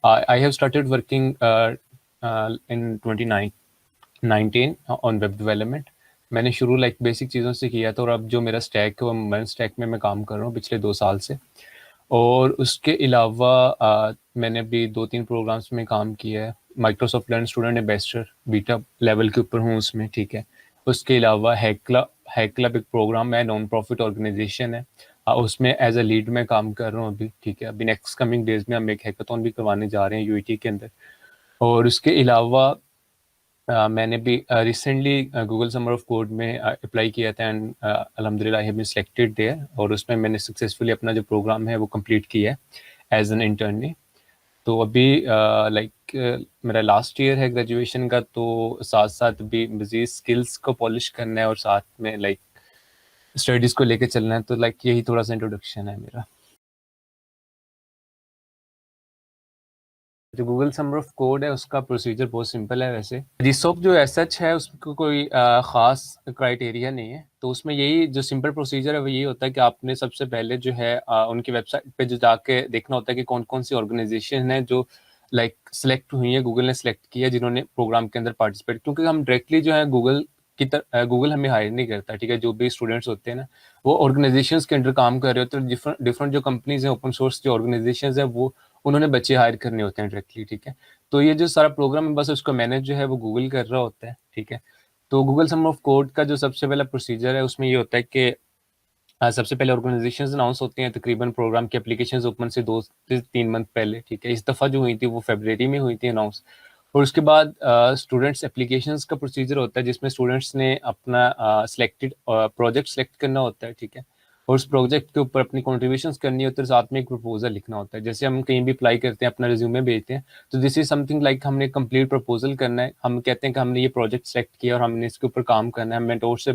I have started working in 2019 on web development. मैंने शुरू like basic चीज़ों से किया था, और अब जो मेरा स्टैक है वो मैं स्टैक में मैं काम कर रहा हूँ पिछले 2 साल से। और उसके अलावा मैंने भी 2-3 प्रोग्राम्स में काम किया है। Microsoft learn student ambassador beta level के ऊपर हूँ उसमें, ठीक है। उसके अलावा हैक क्लब एक प्रोग्राम है, नॉन प्रॉफिट ऑर्गेनाइजेशन है, उसमें एज अ लीड में काम कर रहा हूँ अभी, ठीक है। अभी नेक्स्ट कमिंग डेज में हम एक हैकाथॉन भी करवाने जा रहे हैं यूईटी के अंदर। और उसके अलावा मैंने भी recently Google summer of code में अप्लाई किया था, एंड अल्हम्दुलिल्लाह I have been selected there, और उसमें मैंने सक्सेसफुली अपना जो प्रोग्राम है वो कंप्लीट किया है एज एन इंटर्नी। तो अभी मेरा लास्ट ईयर है ग्रेजुएशन का, तो साथ साथ भी मज़ीद स्किल्स को पॉलिश करना है और साथ में स्टडीज़ को लेके चलना है। तो यही थोड़ा सा इंट्रोडक्शन है मेरा। जो गूगल समर ऑफ कोड है उसका प्रोसीजर बहुत सिंपल है। वैसे रिसोप जो एज सच है उसको कोई ख़ास क्राइटेरिया नहीं है। तो उसमें यही जो सिंपल प्रोसीजर है वो यही होता है कि आपने सबसे पहले जो है उनकी वेबसाइट पे जो जाके देखना होता है कि कौन कौन सी ऑर्गेनाइजेशन है जो सेलेक्ट हुई है, गूगल ने सेलेक्ट किया, जिन्होंने प्रोग्राम के अंदर पार्टिसिपेट। क्योंकि हम डायरेक्टली जो है गूगल हमें हायर नहीं करता, ठीक है। जो भी स्टूडेंट्स होते हैं ना, वो ऑर्गेनाइजेशंस के अंडर काम कर रहे होते हैं। डिफरेंट डिफरेंट जो कंपनीज हैं, ओपन सोर्स जो ऑर्गेनाइजेशंस है, वो उन्होंने बच्चे हायर करने होते हैं डायरेक्टली, ठीक है। तो ये जो सारा प्रोग्राम है बस उसको मैनेज जो है वो गूगल कर रहा होता है, ठीक है। तो गूगल समर ऑफ कोड का जो सबसे पहला प्रोसीजर है उसमें ये होता है कि सबसे पहले ऑर्गेनाइजेशंस अनाउंस होती हैं तकरीबन प्रोग्राम की एप्लीकेशंस ओपन से 2 से 3 मंथ पहले, ठीक है। इस दफ़ा जो हुई थी वो फरवरी में हुई थी अनाउंस। और उसके बाद स्टूडेंट्स एप्लीकेशंस का प्रोसीजर होता है, जिसमें स्टूडेंट्स ने अपना सिलेक्टेड प्रोजेक्ट सेलेक्ट करना होता है, ठीक है। और उस प्रोजेक्ट के ऊपर अपनी कॉन्ट्रीब्यूशंस करनी होती है, साथ में एक प्रपोजल लिखना होता है। जैसे हम कहीं भी अप्लाई करते हैं, अपना रिज्यूमे भेजते हैं, तो दिस इज समथिंग लाइक हमने कंप्लीट प्रपोजल करना है। हम कहते हैं कि हमने ये प्रोजेक्ट सेलेक्ट किया और हमने इसके ऊपर काम करना है। हम मेंटोर से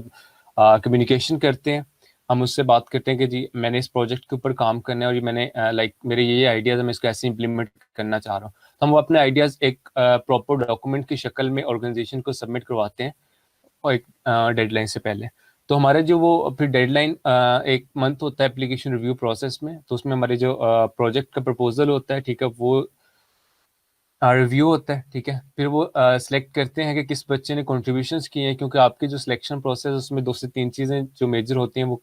कम्युनिकेशन करते हैं, हम उससे बात करते हैं कि जी मैंने इस प्रोजेक्ट के ऊपर काम करना है, और ये मैंने मेरे ये आइडियाज़ है, मैं इसको ऐसे इंप्लीमेंट करना चाह रहा हूँ। तो हम वो अपने आइडियाज़ एक प्रॉपर डॉक्यूमेंट की शक्ल में ऑर्गेनाइजेशन को सबमिट करवाते हैं, और एक डेडलाइन से पहले। तो हमारे जो वो फिर डेडलाइन 1 मंथ होता है एप्लीकेशन रिव्यू प्रोसेस में। तो उसमें हमारे जो प्रोजेक्ट का प्रपोजल होता है, ठीक है, वो रिव्यू होता है, ठीक है। फिर वो सिलेक्ट करते हैं कि किस बच्चे ने कॉन्ट्रीब्यूशंस किए हैं, क्योंकि आपकी जो सिलेक्शन प्रोसेस उसमें 2 से 3 चीज़ें जो मेजर होती हैं वो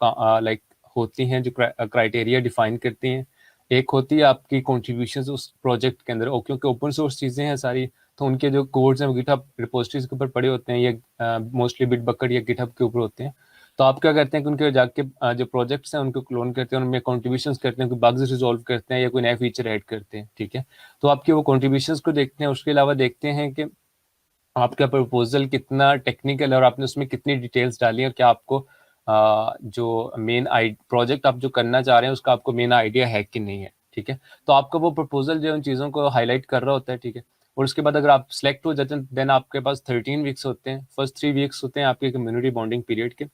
होती हैं, जो क्राइटेरिया डिफाइन करती हैं। एक होती है आपकी कॉन्ट्रीब्यूशंस उस प्रोजेक्ट के अंदर, और क्योंकि ओपन सोर्स चीज़ें हैं सारी, तो उनके जो कोड्स हैं वो गिटहब रिपोजिटरीज के ऊपर पड़े होते हैं, या मोस्टली बिटबकेट या गिटहब के ऊपर होते हैं। तो आप क्या करते हैं कि उनके जाके जो प्रोजेक्ट्स हैं उनको क्लोन करते हैं, उनमें कॉन्ट्रीब्यूशंस करते हैं, कोई बग्स रिजॉल्व करते हैं या कोई नया फीचर ऐड करते हैं, ठीक है। तो आपके वो कॉन्ट्रीब्यूशंस को देखते हैं। उसके अलावा देखते हैं कि आपका प्रपोजल कितना टेक्निकल है और आपने उसमें कितनी डिटेल्स डाली है, और क्या आपको जो मेन प्रोजेक्ट आप जो करना चाह रहे हैं उसका आपको मेन आइडिया है कि नहीं है, ठीक है। तो आपका वो प्रपोजल जो उन चीज़ों को हाईलाइट कर रहा होता है, ठीक है। और उसके बाद अगर आप सेलेक्ट हो जाते हैं, देन आपके पास 13 वीक्स होते हैं। फर्स्ट 3 वीक्स होते हैं आपके कम्युनिटी बॉन्डिंग पीरियड के।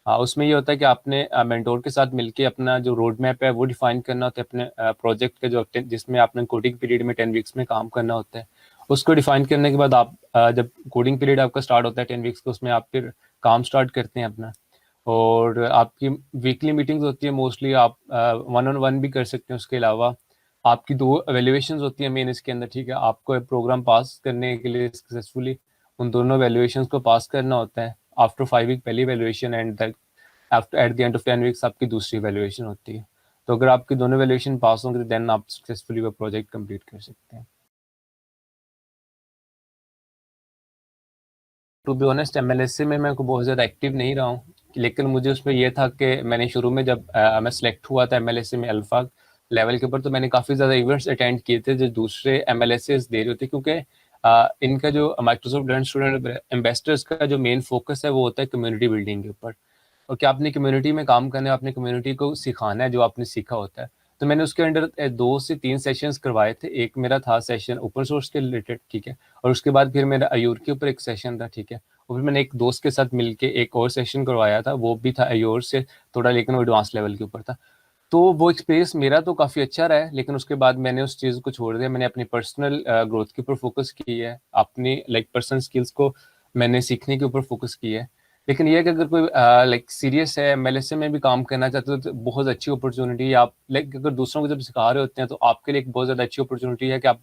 उसमें ये होता है कि आपने मेंटोर के साथ मिलके अपना जो रोड मैप है वो डिफाइन करना होता है अपने प्रोजेक्ट के, जो जिसमें आपने कोडिंग पीरियड में 10 वीक्स में काम करना होता है। उसको डिफाइन करने के बाद आप जब कोडिंग पीरियड आपका स्टार्ट होता है 10 वीक्स को, उसमें आप फिर काम स्टार्ट करते हैं अपना। और आपकी वीकली मीटिंग्स होती है मोस्टली, आप 1-on-1 भी कर सकते हैं। उसके अलावा आपकी 2 एवेल्युएशंस होती हैं मेन इसके अंदर, ठीक है। आपको प्रोग्राम पास करने के लिए सक्सेसफुली उन दोनों एवेल्युएशंस को पास करना होता है। आफ्टर 5 वीक पहली evaluation, and after at the end of 10 weeks आपकी दूसरी एवेल्युएशन होती है। तो अगर आपकी दोनों एवेल्युएशन पास होंगे तो देन आप सक्सेसफुली वो प्रोजेक्ट कंप्लीट कर सकते हैं। टू बी ऑनेस्ट एमएलएसए में मैं को बहुत ज़्यादा एक्टिव नहीं रहा हूँ, लेकिन मुझे उसमें यह था कि मैंने शुरू में जब मैं सेलेक्ट हुआ था एमएलएसए में अल्फा लेवल के ऊपर, तो मैंने काफ़ी ज़्यादा इवेंट्स अटेंड किए थे जो दूसरे एमएलएसए दे रहे होते, क्योंकि इनका जो माइक्रोसॉफ्ट लर्न स्टूडेंट एम्बेसडर्स का जो मेन फोकस है वो होता है कम्युनिटी बिल्डिंग के ऊपर, और क्या अपनी कम्युनिटी में काम करना है, अपनी कम्युनिटी को सिखाना है जो आपने सीखा होता है। तो मैंने उसके अंडर 2 से 3 सेशंस करवाए थे। एक मेरा था सेशन ओपन सोर्स के रिलेटेड, ठीक है। और उसके बाद फिर मेरा अयूर के ऊपर एक सेशन था, ठीक है। और फिर मैंने एक दोस्त के साथ मिलके एक और सेशन करवाया था, वो भी था अयूर से थोड़ा, लेकिन वो एडवांस लेवल के ऊपर था। तो वो एक्सपीरियंस मेरा तो काफ़ी अच्छा रहा है, लेकिन उसके बाद मैंने उस चीज़ को छोड़ दिया। मैंने अपनी पर्सनल ग्रोथ के ऊपर फोकस की है, अपनी पर्सनल स्किल्स को मैंने सीखने के ऊपर फोकस की है। लेकिन ये है कि अगर कोई सीरियस है, एमएलएसए में भी काम करना चाहते हो, तो बहुत अच्छी अपॉर्चुनिटी है। आप अगर दूसरों को जब सिखा रहे होते हैं तो आपके लिए एक बहुत ज़्यादा अच्छी अपॉर्चुनिटी है कि आप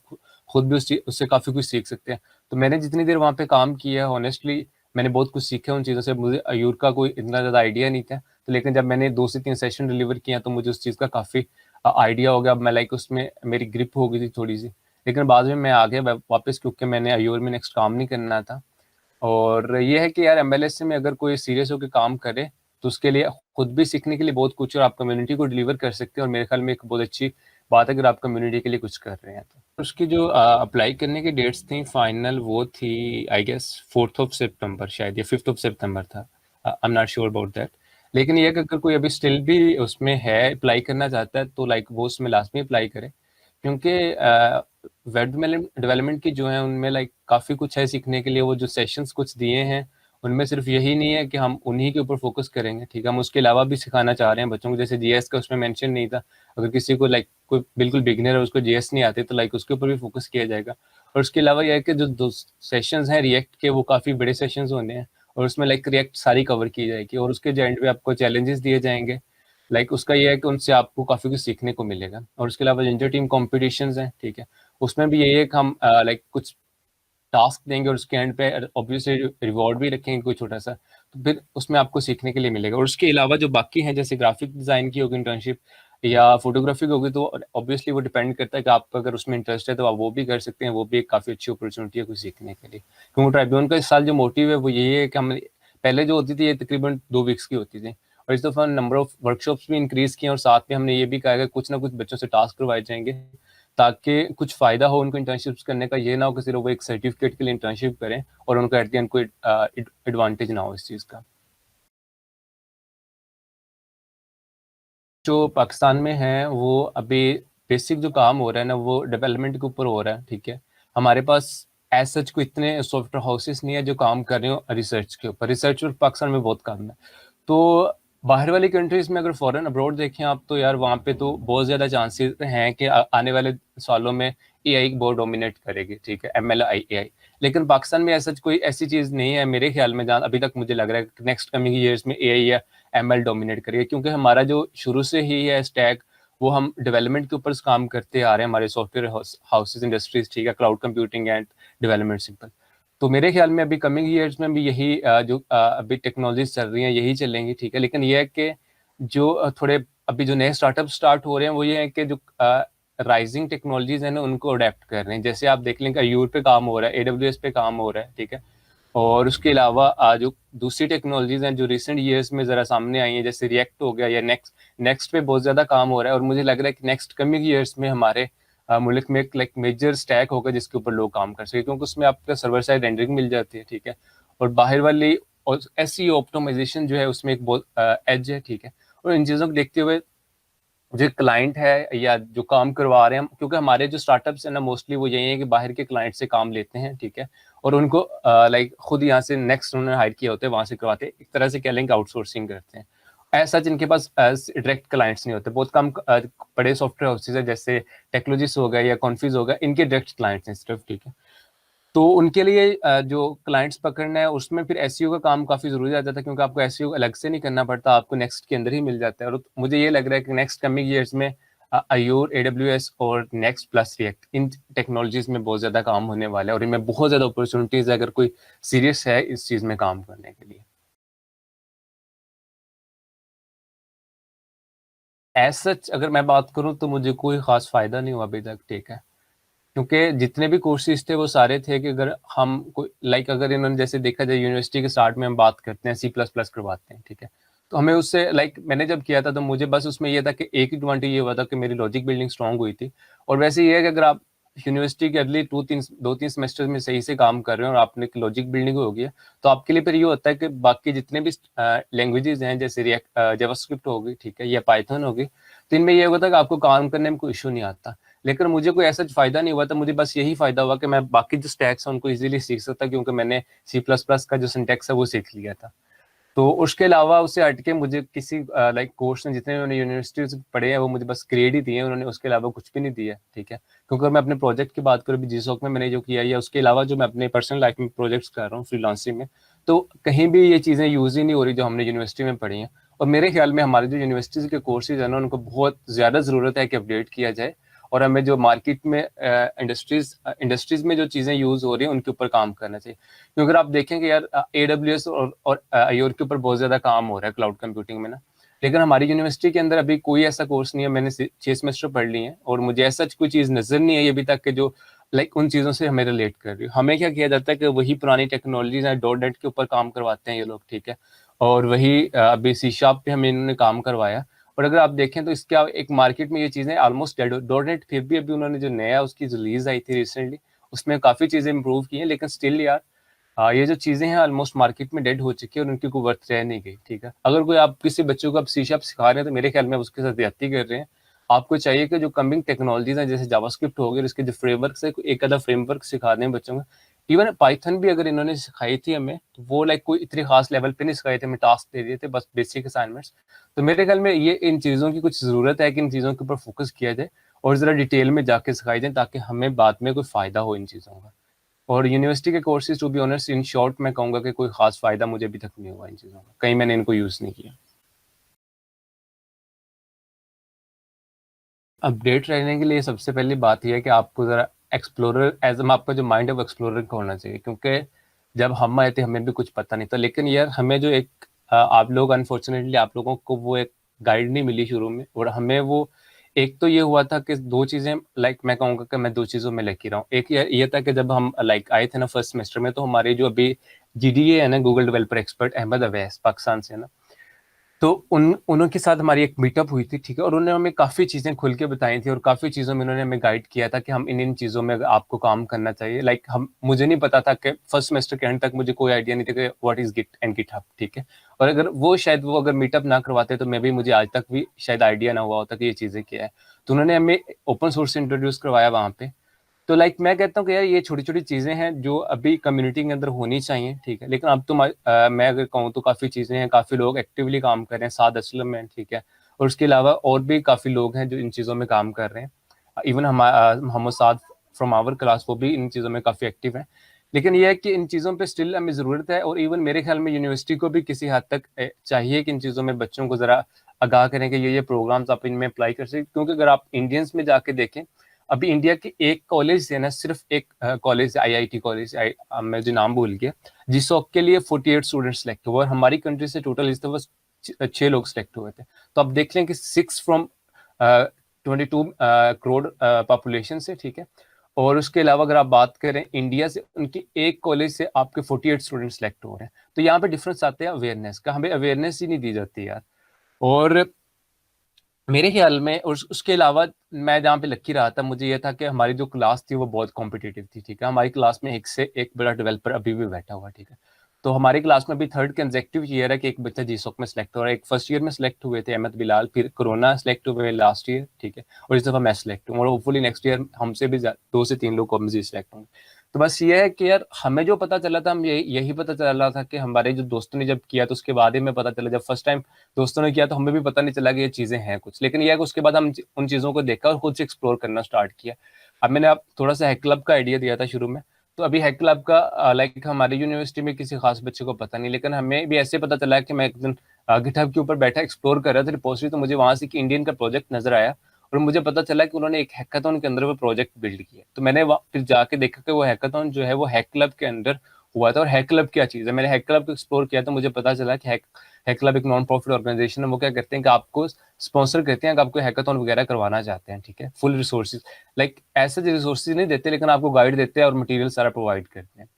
खुद भी उससे काफ़ी कुछ सीख सकते हैं। तो मैंने जितनी देर वहाँ पे काम किया है ऑनेस्टली मैंने बहुत कुछ सीखा उन चीज़ों से। मुझे अयूर का कोई इतना ज़्यादा आइडिया नहीं था, तो लेकिन जब मैंने 2 से 3 सेशन डिलीवर किया तो मुझे उस चीज़ का काफ़ी आइडिया हो गया। अब मैं लाइक उसमें मेरी ग्रिप हो गई थी थोड़ी-सी। लेकिन बाद में मैं आ गया वापस, क्योंकि मैंने अयूर में नेक्स्ट काम नहीं करना था। और ये है कि यार एमएलएस में अगर कोई सीरियस होकर काम करे तो उसके लिए खुद भी सीखने के लिए बहुत कुछ है और आप कम्युनिटी को डिलीवर कर सकते हैं, और मेरे ख्याल में एक बहुत अच्छी बात है अगर आप कम्युनिटी के लिए कुछ कर रहे हैं तो। उसकी जो अप्लाई करने की डेट्स थी फाइनल, वो थी आई गेस 4th ऑफ सितंबर शायद, या 5th ऑफ सितंबर था। I am not sure about that. लेकिन ये कि अगर कोई अभी स्टिल भी उसमें है, अप्लाई करना चाहता है, तो लाइक वो उसमें लास्ट में अप्लाई करे, क्योंकि वेब डेवलपमेंट की जो है उनमें लाइक काफ़ी कुछ है सीखने के लिए। वो जो सेशंस कुछ दिए हैं उनमें सिर्फ यही नहीं है कि हम उन्हीं के ऊपर फोकस करेंगे, ठीक है, हम उसके अलावा भी सिखाना चाह रहे हैं बच्चों को। जैसे जीएस का उसमें मेंशन नहीं था, अगर किसी को लाइक कोई बिल्कुल बिगिनर है उसको जीएस नहीं आते तो लाइक उसके ऊपर भी फोकस किया जाएगा। और उसके अलावा यह है कि जो दो सेशंस हैं रिएक्ट के वो काफ़ी बड़े सेशंस होने हैं, और उसमें लाइक रिएक्ट सारी कवर की जाएगी, और उसके जो एंड पे आपको चैलेंजेस दिए जाएंगे। लाइक उसका ये है कि उनसे आपको काफ़ी कुछ सीखने को मिलेगा। और उसके अलावा इंटर टीम कॉम्पिटिशन्स हैं, ठीक है, उसमें भी यही है कि हम लाइक कुछ टास्क देंगे और उसके एंड पे ऑब्वियसली रिवॉर्ड भी रखेंगे कोई छोटा सा, तो फिर उसमें आपको सीखने के लिए मिलेगा। और उसके अलावा जो बाकी हैं, जैसे ग्राफिक डिज़ाइन की होगी इंटर्नशिप या फोटोग्राफी की होगी, तो ऑब्वियसली वो डिपेंड करता है कि आपका अगर उसमें इंटरेस्ट है तो आप वो भी कर सकते हैं। वो भी एक काफ़ी अच्छी अपॉर्चुनिटी है कुछ सीखने के लिए, क्योंकि ट्राइब्यून का इस साल जो मोटिव है वो यही है कि हम पहले जो होती थी ये तकरीबन 2 वीक्स की होती थी, और इस दफ़ा नंबर ऑफ वर्कशॉप्स भी इंक्रीज़ किए, और साथ में हमने ये भी कहा कि कुछ ना कुछ बच्चों से टास्क करवाए जाएंगे ताकि कुछ फ़ायदा हो उनको इंटर्नशिप्स करने का। ये ना हो कि सिर्फ वो एक सर्टिफिकेट के लिए इंटर्नशिप करें और उनको एट द एंड कोई एडवांटेज ना हो इस चीज़ का। जो पाकिस्तान में है वो अभी बेसिक जो काम हो रहा है ना वो डेवलपमेंट के ऊपर हो रहा है, ठीक है। हमारे पास एज सच को इतने सॉफ्टवेयर हाउसेस नहीं है जो काम कर रहे हो रिसर्च के ऊपर। रिसर्च और पाकिस्तान में बहुत कम है। तो बाहर वाली कंट्रीज में अगर फॉरेन अब्रॉड देखें आप, तो यार वहाँ पे तो बहुत ज़्यादा चांसेस हैं कि आने वाले सालों में एआई बहुत डोमिनेट करेगी, ठीक है, एमएल आई एआई। लेकिन पाकिस्तान में ऐसा कोई ऐसी चीज़ नहीं है मेरे ख्याल में, जहाँ अभी तक मुझे लग रहा है कि नेक्स्ट कमिंग ईयर्स में एआई या एमएल डोमिनेट करेगा, क्योंकि हमारा जो शुरू से ही है स्टैक वो हम डेवलपमेंट के ऊपर काम करते आ रहे हैं। हमारे सॉफ्टवेयर हाउसेज इंडस्ट्रीज, ठीक है, cloud computing and development simple. तो मेरे ख्याल में अभी कमिंग ईयर्स में भी यही जो अभी टेक्नोलॉजीज चल रही हैं यही चलेंगी, ठीक है। लेकिन ये है कि जो थोड़े अभी जो नए स्टार्टअप स्टार्ट हो रहे हैं वो ये है कि जो राइजिंग टेक्नोलॉजीज हैं ना उनको अडेप्ट कर रहे हैं। जैसे आप देख लें कि अयूर पे काम हो रहा है, एडब्ल्यूएस पे काम हो रहा है, ठीक है। और उसके अलावा जो दूसरी टेक्नोलॉजीज हैं जो रिसेंट ईयर्स में ज़रा सामने आई हैं, जैसे रिएक्ट हो गया या नेक्स्ट नेक्स्ट पे बहुत ज़्यादा काम हो रहा है। और मुझे लग रहा है कि नेक्स्ट कमिंग ईयर्स में हमारे मुल्क में एक लाइक मेजर स्टैक होगा जिसके ऊपर लोग काम कर सके, क्योंकि उसमें आपका सर्वर साइड रेंडरिंग मिल जाती है, ठीक है। और बाहर वाली और एसईओ ऑप्टिमाइजेशन जो है उसमें एक बहुत एज है, ठीक है। और इन चीज़ों को देखते हुए जो क्लाइंट है या जो काम करवा रहे हैं, क्योंकि हमारे जो स्टार्टअप्स है ना मोस्टली वो यही है कि बाहर के क्लाइंट से काम लेते हैं, ठीक है। और उनको लाइक खुद यहाँ से नेक्स्ट उन्होंने हायर किया होता है वहाँ से करवाते हैं, एक तरह से कह लें कि आउटसोर्सिंग करते हैं। ऐसा जिनके पास डायरेक्ट क्लाइंट्स नहीं होते, बहुत कम बड़े सॉफ्टवेयर हाउसेज है जैसे टेक्नोलॉजीज हो गया या कॉन्फ्यूज होगा, इनके डायरेक्ट क्लाइंट्स हैं सिर्फ, ठीक है। तो उनके लिए जो क्लाइंट्स पकड़ना है उसमें फिर एसईओ का काम काफ़ी ज़रूरी आ जाता है, क्योंकि आपको एसईओ अलग से नहीं करना पड़ता, आपको नेक्स्ट के अंदर ही मिल जाता है। और मुझे ये लग रहा है कि नेक्स्ट कमिंग ईयर्स में अयूर, एडब्ल्यूएस और नेक्स्ट प्लस रिएक्ट, इन टेक्नोलॉजीज में बहुत ज़्यादा काम होने वाला है, और इनमें बहुत ज़्यादा अपॉर्चुनिटीज़ है अगर कोई सीरियस है इस चीज़ में काम करने के लिए। एज सच अगर मैं बात करूँ तो मुझे कोई ख़ास फ़ायदा नहीं हुआ अभी तक, ठीक है। क्योंकि जितने भी कोर्सेज थे वो सारे थे कि अगर हम कोई लाइक अगर इन्होंने जैसे देखा जाए यूनिवर्सिटी के स्टार्ट में हम बात करते हैं सी प्लस प्लस करवाते हैं, ठीक है। तो हमें उससे लाइक मैंने जब किया था तो मुझे बस उसमें ये था कि एक ही एडवांटेज ये हुआ था कि मेरी लॉजिक बिल्डिंग स्ट्रांग हुई थी। और वैसे ये है कि अगर आप यूनिवर्सिटी के अगली 2-3 सेमेस्टर में सही से काम कर रहे हैं और आपने लॉजिक बिल्डिंग हो गई है, तो आपके लिए फिर ये होता है कि बाकी जितने भी लैंग्वेजेस हैं जैसे रिएक्ट, जावास्क्रिप्ट होगी, ठीक है, या पाइथन होगी, तो इनमें ये होता है कि आपको काम करने में कोई इशू नहीं आता। लेकिन मुझे कोई ऐसा फ़ायदा नहीं हुआ था, मुझे बस यही फ़ायदा हुआ कि मैं बाकी जो स्टैक्स हैं उनको ईज़िली सीख सकता, क्योंकि मैंने सी प्लस प्लस का जो सिंटैक्स है वो सीख लिया था। तो उसके अलावा उससे हट के मुझे किसी लाइक कोर्स ने जितने उन्होंने यूनिवर्सिटी से पढ़े हैं वो मुझे बस ग्रेड ही दिए हैं उन्होंने, उसके अलावा कुछ भी नहीं दिया, ठीक है। क्योंकि अगर मैं अपने प्रोजेक्ट की बात करूँ अभी जीसॉक में मैंने जो किया या उसके अलावा जो मैं अपने पर्सनल लाइफ में प्रोजेक्ट्स कर रहा हूँ फ्रीलांसिंग में, तो कहीं भी ये चीज़ें यूज़ ही नहीं हो रही जो हमने यूनिवर्सिटी में पढ़ी हैं। और मेरे ख्याल में हमारे जो यूनिवर्सिटीज़ के कोर्सेज हैं ना उनको बहुत ज़्यादा ज़रूरत है कि अपडेट किया जाए। और हमें जो मार्केट में इंडस्ट्रीज में जो चीज़ें यूज़ हो रही हैं उनके ऊपर काम करना चाहिए। क्योंकि अगर आप देखेंगे यार AWS और Azure के ऊपर बहुत ज़्यादा काम हो रहा है क्लाउड कंप्यूटिंग में ना, लेकिन हमारी यूनिवर्सिटी के अंदर अभी कोई ऐसा कोर्स नहीं है। मैंने 6 सेमेस्टर पढ़ लिए हैं और मुझे ऐसा कोई चीज़ नज़र नहीं आई अभी तक कि जो उन चीज़ों से हमें रिलेट कर रही है। हमें क्या किया जाता है कि वही पुरानी टेक्नोलॉजीज हैं, .NET के ऊपर काम करवाते हैं ये लोग, ठीक है, और वही अभी C# पे हमें इन्होंने काम करवाया। और अगर आप देखें तो इसके एक मार्केट में ये चीज़ें ऑलमोस्ट डेड। .NET फिर भी अभी उन्होंने जो नया उसकी रिलीज आई थी रिसेंटली, उसमें काफ़ी चीज़ें इंप्रूव की हैं, लेकिन स्टिल यार ये जो चीज़ें हैं ऑलमोस्ट मार्केट में डेड हो चुकी है और उनकी कोई वर्थ रह नहीं गई, ठीक है। अगर कोई आप किसी बच्चों को आप C# सिखा रहे हैं तो मेरे ख्याल में आप उसके साथ ज्यादती कर रहे हैं। आपको चाहिए कि जो कमिंग टेक्नोलॉजीज हैं जैसे जावास्क्रिप्ट हो गई, उसके जो फ्रेमवर्क है, एक आधा फ्रेमवर्क सिखा दें बच्चों को। इवन पाइथन भी अगर इन्होंने सिखाई थी हमें तो वो कोई इतनी खास लेवल पे नहीं सिखाए थे, हमें टास्क दे दिए थे बस बेसिक असाइनमेंट्स। तो मेरे ख्याल में ये इन चीज़ों की कुछ ज़रूरत है कि इन चीज़ों के ऊपर फोकस किया जाए और ज़रा डिटेल में जाके सिखाई जाए ताकि हमें बाद में कोई फ़ायदा हो इन चीज़ों का। और यूनिवर्सिटी के courses to be honest in short मैं कहूँगा कि कोई खास फ़ायदा मुझे अभी तक नहीं हुआ इन चीज़ों का, कहीं मैंने इनको यूज़ नहीं किया। अपडेट रहने के लिए सबसे पहली बात यह है कि आपको ज़रा एक्सप्लोरर एज हम आपका जो माइंड है वो एक्सप्लोरर का होना चाहिए। क्योंकि जब हम आए थे हमें भी कुछ पता नहीं था, लेकिन यार हमें जो एक आप लोग अनफॉर्चुनेटली आप लोगों को वो एक गाइड नहीं मिली शुरू में, और हमें वो एक तो ये हुआ था कि दो चीज़ें मैं कहूँगा कि मैं दो चीज़ों में लकी रहा हूँ। एक ये था कि जब हम आए थे ना फर्स्ट सेमेस्टर में, तो हमारे जो अभी GDA है ना, Google developer expert Ahmad Awais Pakistan से है ना, तो उनके साथ हमारी एक मीटअप हुई थी, ठीक है, और उन्होंने हमें काफ़ी चीज़ें खुल के बताई थी और काफ़ी चीज़ों में उन्होंने हमें गाइड किया था कि हम इन चीज़ों में आपको काम करना चाहिए। हम मुझे नहीं पता था कि फर्स्ट सेमेस्टर के एंड तक मुझे कोई आइडिया नहीं था कि what is git and GitHub, ठीक है। और अगर वो अगर मीटअप ना करवाते तो मैं भी मुझे आज तक भी शायद आइडिया ना हुआ होता कि ये चीज़ें क्या है। तो उन्होंने हमें ओपन सोर्स से इंट्रोड्यूस करवाया वहाँ पे। तो मैं कहता हूँ कि यार ये छोटी-छोटी चीज़ें हैं जो अभी कम्युनिटी के अंदर होनी चाहिए, ठीक है। लेकिन अब तो मैं अगर कहूँ तो काफ़ी चीज़ें हैं, काफ़ी लोग एक्टिवली काम कर रहे हैं, साद असलम है, ठीक है। और उसके अलावा और भी काफ़ी लोग हैं जो इन चीज़ों में काम कर रहे हैं। Even Mohammad Saad from our class वो भी इन चीज़ों में काफ़ी एक्टिव हैं। लेकिन ये है कि इन चीज़ों पे स्टिल हमें ज़रूरत है, और इवन मेरे ख्याल में यूनिवर्सिटी को भी किसी हद तक चाहिए कि इन चीज़ों में बच्चों को ज़रा आगाह करें कि ये प्रोग्राम्स आप इनमें अप्लाई कर सकते। क्योंकि अगर आप इंडियंस में जाके देखें, अभी इंडिया के एक कॉलेज है ना, सिर्फ एक कॉलेज IIT कॉलेज, मैं जो नाम भूल गया, जिसॉक के लिए 48 स्टूडेंट सेलेक्ट हुए और हमारी कंट्री से टोटल इस दफा 6 लोग सेलेक्ट हुए थे। तो आप देख लें कि 6 फ्रॉम 22 करोड़ पॉपुलेशन से, ठीक है। और उसके अलावा अगर आप बात करें इंडिया से, उनकी एक कॉलेज से आपके 48 स्टूडेंट सेलेक्ट हो रहे हैं। तो यहाँ पे डिफरेंस आता है अवेयरनेस का, हमें अवेयरनेस ही नहीं दी जाती यार। और मेरे ख्याल में उसके अलावा मैं जहाँ पे लकी रहा था, मुझे ये था कि हमारी जो क्लास थी वो बहुत कॉम्पिटिटिव थी, ठीक है। हमारी क्लास में एक से एक बड़ा डेवलपर अभी भी बैठा हुआ, ठीक है। तो हमारी क्लास में अभी थर्ड कंसेक्टिव ईयर है कि एक बच्चा जीसॉक में सेलेक्ट हो रहा है। एक फर्स्ट ईयर में सेलेक्ट हुए थे अहमद बिलाल, फिर कोरोना सेलेक्ट हुए लास्ट ईयर, ठीक है। और इस दफा मैं सेलेक्ट हूँ और होपफुली नेक्स्ट ईयर हमसे भी 2 से 3 लोग कॉमर्स सेलेक्ट होंगे। तो बस ये है कि यार हमें जो पता चला था, हम यही पता चला था कि हमारे जो दोस्तों ने जब किया तो उसके बाद ही हमें पता चला, जब फर्स्ट टाइम दोस्तों ने किया तो हमें भी पता नहीं चला कि ये चीज़ें हैं कुछ। लेकिन यह है कि उसके बाद हम उन चीज़ों को देखा और खुद से एक्सप्लोर करना स्टार्ट किया। अब मैंने आप थोड़ा सा हैक क्लब का आइडिया दिया था शुरू में, तो अभी हैक क्लब का हमारी यूनिवर्सिटी में किसी खास बच्चे को पता नहीं, लेकिन हमें भी ऐसे पता चला कि मैं एक दिन गिटहब के ऊपर बैठा एक्सप्लोर कर रहा था रिपोजिटरी, तो मुझे वहाँ से कि इंडियन का प्रोजेक्ट नजर आया और मुझे पता चला कि उन्होंने एक हैकाथॉन के अंदर वो प्रोजेक्ट बिल्ड किया। तो मैंने फिर जाके देखा कि वो हैकाथॉन जो है वो हैक क्लब के अंदर हुआ था। और हैक क्लब क्या चीज़ है, मैंने हैक क्लब को एक्सप्लोर किया तो मुझे पता चला कि हैक क्लब एक नॉन प्रॉफिट ऑर्गेनाइजेशन है। वो क्या करते हैं कि आपको स्पॉन्सर करते हैं कि आपको हैकाथॉन वगैरह करवाना चाहते हैं, ठीक है। फुल रिसोर्सेज ऐसे रिसोर्सेज नहीं देते, लेकिन आपको गाइड देते हैं और मटेरियल सारा प्रोवाइड करते हैं।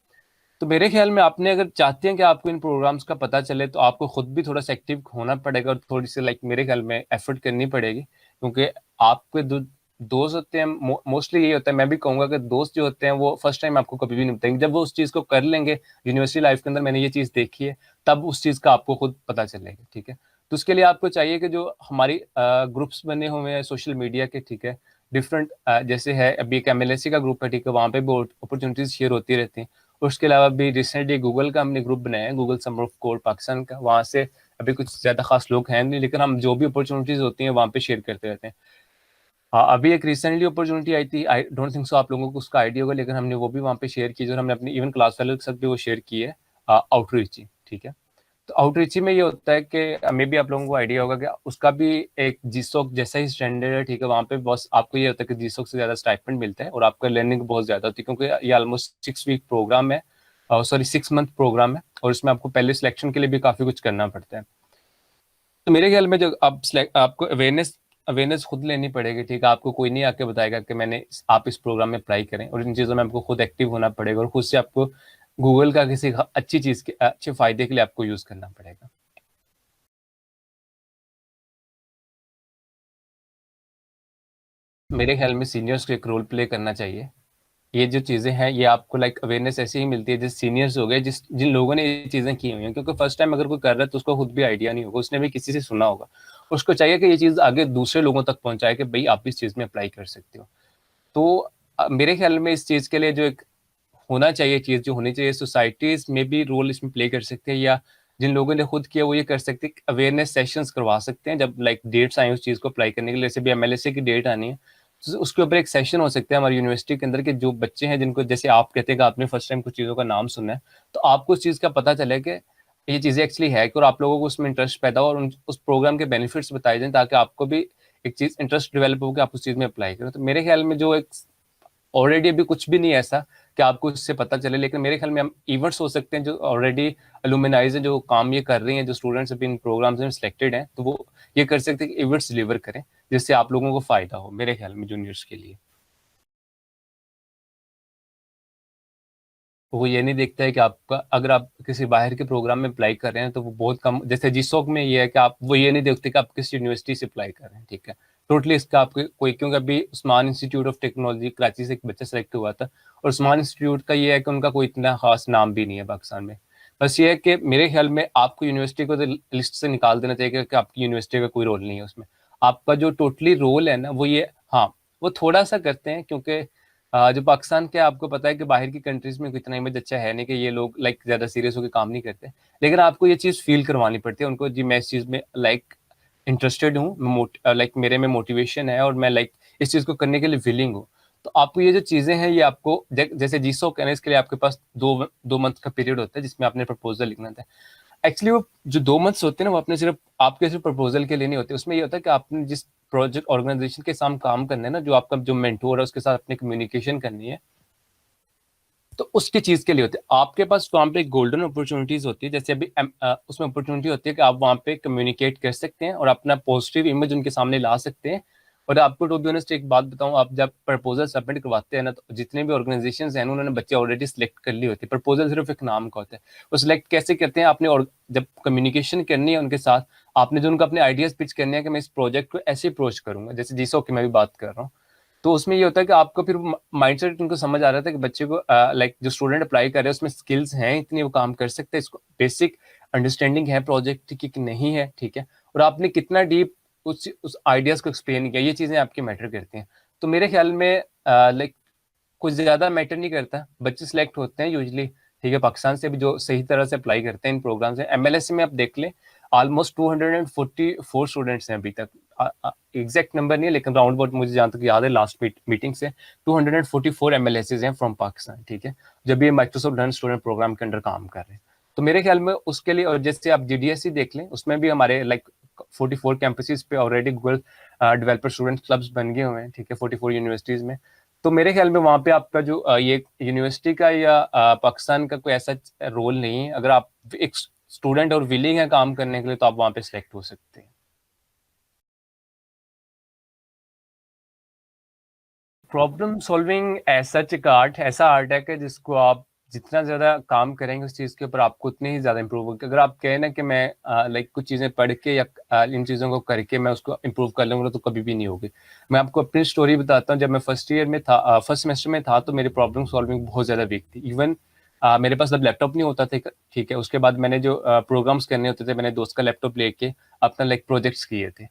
तो मेरे ख्याल में आपने अगर चाहते हैं कि आपको इन प्रोग्राम्स का पता चले तो आपको खुद भी थोड़ा सा एक्टिव होना पड़ेगा और थोड़ी सी मेरे ख्याल में एफर्ट करनी पड़ेगी। क्योंकि आपके दोस्त होते हैं, मोस्टली यही होता है, मैं भी कहूंगा कि दोस्त जो होते हैं वो फर्स्ट टाइम आपको कभी भी नहीं बताएंगे। जब वो उस चीज़ को कर लेंगे, यूनिवर्सिटी लाइफ के अंदर मैंने ये चीज़ देखी है, तब उस चीज़ का आपको खुद पता चलेगा, ठीक है। तो उसके लिए आपको चाहिए कि जो हमारी ग्रुप्स बने हुए हैं सोशल मीडिया के, ठीक है, डिफरेंट जैसे है अभी एक MLSC का ग्रुप है, ठीक है, वहाँ पे भी अपॉर्चुनिटीज शेयर होती रहती हैं। उसके अलावा भी रिसेंटली गूगल का हमने ग्रुप बनाया है, Google summer of code Pakistan का। वहाँ से अभी कुछ ज़्यादा खास लोग हैं नहीं, लेकिन हम जो भी अपॉर्चुनिटीज़ होती हैं वहाँ पे शेयर करते रहते हैं। हाँ, अभी एक रिसेंटली अपॉर्चुनिटी आई थी, आई डोंट थिंक सो आप लोगों को उसका आइडिया होगा, लेकिन हमने वो भी वहाँ पे शेयर की, जो हमने अपनी इवन क्लास फेलो के साथ भी वो शेयर की है, आउटरीच, ठीक है। तो आउटरीच में ये होता है कि मे बी आप लोगों को आइडिया होगा कि उसका भी एक जीसोक जैसा ही स्टैंडर्ड है, ठीक है। वहाँ पे बस आपको ये होता है कि जीसोक से ज़्यादा स्टाइपेंड मिलता है और आपका लर्निंग बहुत ज़्यादा होती है, क्योंकि ये ऑलमोस्ट 6 वीक प्रोग्राम है, सॉरी 6 मंथ प्रोग्राम है, और इसमें आपको पहले सिलेक्शन के लिए भी काफ़ी कुछ करना पड़ता है। तो मेरे ख्याल में जो आपको अवेयरनेस अवेयरनेस खुद लेनी पड़ेगी, ठीक है। आपको कोई नहीं आके बताएगा कि आप इस प्रोग्राम में अप्लाई करें, और इन चीज़ों में आपको खुद एक्टिव होना पड़ेगा, और खुद से आपको गूगल का किसी अच्छी चीज़ के अच्छे फायदे के लिए आपको यूज़ करना पड़ेगा। मेरे ख्याल में सीनियर्स को एक रोल प्ले करना चाहिए। ये जो चीज़ें हैं ये आपको लाइक अवेयरनेस ऐसे ही मिलती है, जिस सीनियर्स हो गए, जिन लोगों ने ये चीज़ें की हुई हैं, क्योंकि फर्स्ट टाइम अगर कोई कर रहा है तो उसको खुद भी आइडिया नहीं होगा, उसने भी किसी से सुना होगा। उसको चाहिए कि ये चीज़ आगे दूसरे लोगों तक पहुंचाए कि भाई आप इस चीज़ में अप्लाई कर सकते हो। तो मेरे ख्याल में इस चीज़ के लिए जो एक होना चाहिए, चीज़ जो होनी चाहिए, सोसाइटीज़ में भी रोल इसमें प्ले कर सकते हैं, या जिन लोगों ने खुद किया वो ये कर सकते हैं, अवेयरनेस सेशंस करवा सकते हैं। जब लाइक डेट्स आए उस चीज़ को अप्लाई करने के लिए, जैसे भी एमएलएसए की डेट आनी है, तो उसके ऊपर एक सेशन हो सकता है हमारी यूनिवर्सिटी के अंदर, के जो बच्चे हैं जिनको, जैसे आप कहते हैं कि आपने फर्स्ट टाइम कुछ चीज़ों का नाम सुना है, तो आपको उस चीज़ का पता चले कि ये चीज़ें एक्चुअली है कि, और आप लोगों को उसमें इंटरेस्ट पैदा हो, और उस प्रोग्राम के बेनिफिट्स बताए जाएँ, ताकि आपको भी एक चीज़ इंटरेस्ट डेवलप हो कि आप उस चीज़ में अप्लाई करो। तो मेरे ख्याल में जो एक ऑलरेडी अभी कुछ भी नहीं है ऐसा कि आपको इससे पता चले, लेकिन मेरे ख्याल में हम इवेंट्स हो सकते हैं जो ऑलरेडी अलुमिनाइज है, जो काम ये कर रही हैं, जो स्टूडेंट्स अभी इन प्रोग्राम्स में सिलेक्टेड हैं, तो वो ये कर सकते हैं कि इवेंट्स डिलीवर करें, जिससे आप लोगों को फायदा हो, मेरे ख्याल में जूनियर्स के लिए। वो ये नहीं देखता है कि आपका, अगर आप किसी बाहर के प्रोग्राम में अप्लाई कर रहे हैं तो वो बहुत कम, जैसे जीसोक में ये है कि आप, वो ये नहीं देखते कि आप किस यूनिवर्सिटी से अप्लाई कर रहे हैं, ठीक है। टोटली इसका आपको कोई, क्योंकि अभी Usman institute of technology Karachi से एक बच्चा सेलेक्ट हुआ था, और उस्मान इंस्टीट्यूट का ये है कि उनका कोई इतना खास नाम भी नहीं है पाकिस्तान में। बस ये है कि मेरे ख्याल में आपको यूनिवर्सिटी को तो लिस्ट से निकाल देना चाहिए कि आपकी यूनिवर्सिटी का कोई रोल नहीं है उसमें। आपका जो टोटली रोल है ना वो ये, हाँ, वो थोड़ा सा करते हैं, क्योंकि जो पाकिस्तान के, आपको पता है कि बाहर की कंट्रीज में इतना इमेज अच्छा है नहीं कि ये लोग लाइक ज़्यादा सीरियस होकर काम नहीं करते, लेकिन आपको ये चीज़ फील करवानी पड़ती है उनको, जी मैं इस चीज़ में लाइक इंटरेस्टेड हूँ, लाइक मेरे में मोटिवेशन है, और मैं लाइक इस चीज़ को करने के लिए विलिंग हूँ। तो आपको ये जो चीज़ें हैं ये आपको, जैसे जीसो कहने, इसके लिए आपके पास दो दो मंथ का पीरियड होता है जिसमें आपने प्रपोजल लिखना था। एक्चुअली वो जो 2 मंथ्स होते हैं ना, वो अपने सिर्फ आपके सिर्फ प्रपोजल के लिए नहीं होते, उसमें ये होता है कि आपने जिस प्रोजेक्ट ऑर्गेनाइजेशन के साथ काम करना है ना, जो आपका जो मेंटोर है उसके साथ अपनी कम्युनिकेशन करनी है, तो उसकी चीज के लिए होते हैं आपके पास वहाँ पे गोल्डन अपॉर्चुनिटीज होती है। जैसे अभी उसमें अपॉर्चुनिटी होती है कि आप वहाँ पे कम्युनिकेट कर सकते हैं और अपना पॉजिटिव इमेज उनके सामने ला सकते हैं। और आपको टू बी ऑनेस्ट एक बात बताऊं, आप जब प्रपोजल सबमिट करवाते हैं ना, तो जितने भी ऑर्गेनाइजेशन हैं उन्होंने बच्चे ऑलरेडी सिलेक्ट कर ली होती है, प्रपोजल सिर्फ एक नाम का होता है। वो सिलेक्ट कैसे करते हैं आपने, और जब कम्युनिकेशन करनी है उनके साथ, आपने जो उनको अपने आइडियाज पिच करने हैं कि मैं इस प्रोजेक्ट को ऐसे अप्रोच करूंगा, जैसे जीसो की मैं भी बात कर रहा हूँ, तो उसमें ये होता है कि आपको फिर माइंडसेट उनको समझ आ रहा था कि बच्चे को लाइक जो स्टूडेंट अप्लाई कर रहे हैं उसमें स्किल्स हैं इतनी, वो काम कर सकते हैं, इसको बेसिक अंडरस्टैंडिंग है प्रोजेक्ट की कि नहीं है, ठीक है। और आपने कितना डीप उस आइडियाज को एक्सप्लेन किया, ये चीजें आपकी मैटर करती हैं। तो मेरे ख्याल में लाइक कुछ ज्यादा मैटर नहीं करता, बच्चे सिलेक्ट होते हैं यूजली, ठीक है, पाकिस्तान से भी जो सही तरह से अप्लाई करते हैं इन प्रोग्राम से। एमएलएस में आप देख लें, ऑलमोस्ट 244 स्टूडेंट्स हैं अभी तक, एग्जैक्ट नंबर नहीं है लेकिन राउंड अबाउट मुझे जहाँ तक याद है लास्ट मीटिंग से 244 एमएलएस हैं फ्रॉम पाकिस्तान, ठीक है, जब ये माइक्रोसॉफ्ट लर्न स्टूडेंट प्रोग्राम के अंडर काम कर रहे हैं। तो मेरे ख्याल में उसके लिए, और जैसे आप जीडीएससी देख लें, उसमें भी हमारे लाइक 44 कैंपसेस पे already Google developer student clubs बन गए हुए हैं, ठीक है, 44 यूनिवर्सिटीज में। तो मेरे ख्याल में वहाँ पे आपका जो ये यूनिवर्सिटी का या पाकिस्तान का कोई ऐसा रोल नहीं है। अगर आप एक स्टूडेंट और विलिंग है काम करने के लिए, तो आप वहाँ पे सिलेक्ट हो सकते हैं। प्रॉब्लम सॉल्विंग ऐसा आर्ट है कि जिसको आप जितना ज्यादा काम करेंगे उस चीज के ऊपर, आपको उतने ही ज्यादा इंप्रूव होगा। अगर आप कहें ना कि मैं लाइक कुछ चीजें पढ़ के या इन चीजों को करके मैं उसको इंप्रूव कर लूंगा, तो कभी भी नहीं होगी। मैं आपको अपनी स्टोरी बताता हूँ। जब मैं फर्स्ट ईयर में था, फर्स्ट सेमेस्टर में था, तो मेरी प्रॉब्लम सॉल्विंग बहुत ज्यादा वीक थी। इवन मेरे पास जब लैपटॉप नहीं होता था, ठीक है, उसके बाद मैंने जो प्रोग्राम्स करने होते थे, मैंने दोस्त का लैपटॉप लेके अपना लाइक प्रोजेक्ट्स किए थे।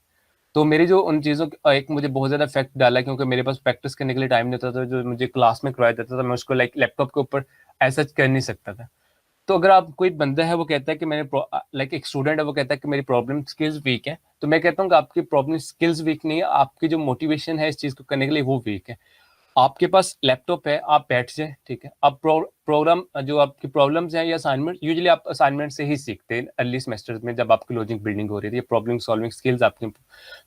तो मेरी जो उन चीज़ों एक मुझे बहुत ज़्यादा इफेक्ट डाला, क्योंकि मेरे पास प्रैक्टिस करने के लिए टाइम नहीं होता था। जो मुझे क्लास में करवाया जाता था, मैं उसको लाइक लैपटॉप के ऊपर ऐसा कर नहीं सकता था। तो अगर आप, कोई बंदा है वो कहता है कि मैंने लाइक एक स्टूडेंट है वो कहता है कि मेरी प्रॉब्लम स्किल्स वीक है, तो मैं कहता हूँ कि आपकी प्रॉब्लम स्किल्स वीक नहीं है, आपकी जो मोटिवेशन है इस चीज़ को करने के लिए वो वीक है। आपके पास लैपटॉप है, आप बैठ जाए, ठीक है। अब प्रोग्राम जो आपकी प्रॉब्लम्स हैं या असाइनमेंट, यूजुअली आप असाइनमेंट से ही सीखते हैं अर्ली सेमेस्टर्स में, जब आपकी लॉजिक बिल्डिंग हो रही है, प्रॉब्लम सॉल्विंग स्किल्स आपकी।